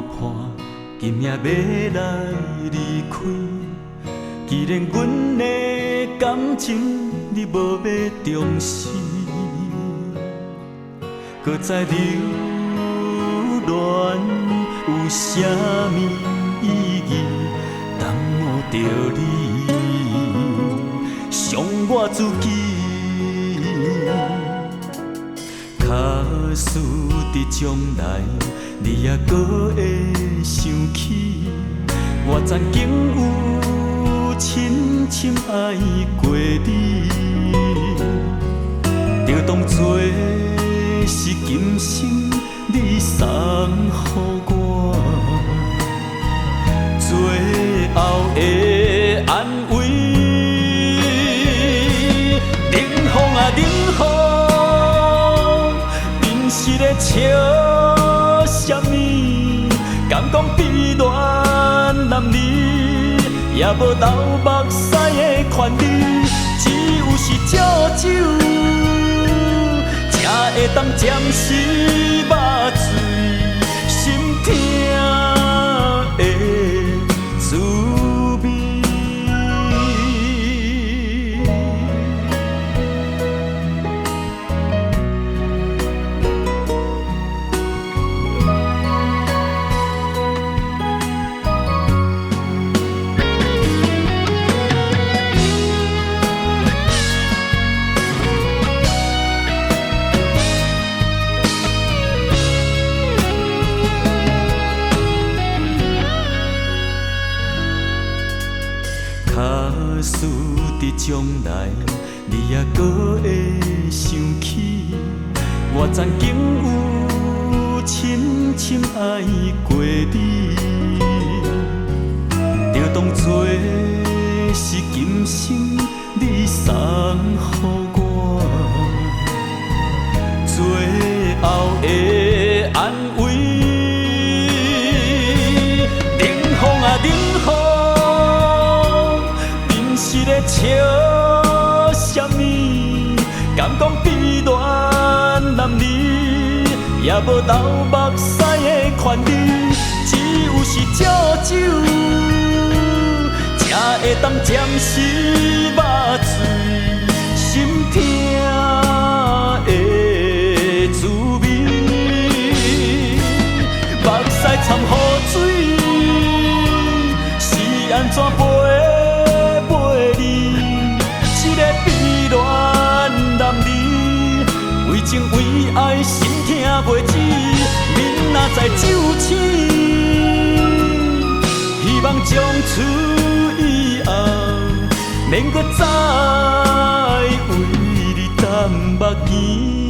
破，今夜要来离开。既然阮的感情你无要重视，搁再留恋有啥物意义？耽误着你，伤我自己。假使伫将来，你也搁会想起，我曾经有深深爱过你，就当作是今生你送予我最后的安慰。冷风啊冷风，真实的笑什么？敢讲悲恋男女，也无流目屎的权利，只有是照酒，才会当暂时目醉，心痛的滋味。假使伫将来，你也搁会想起，我曾经有深深爱过你，就当作是今生你送予我最后的安慰。冷风啊冷风，是咧笑什么？敢讲悲恋男女，也无流目屎的权利，只有是照酒，才会当暂时目醉，心痛的滋味。目屎掺雨水，是安怎陪？为情为爱，心痛袂止，面若在酒醒，希望从此以后，免搁再为你等目镜。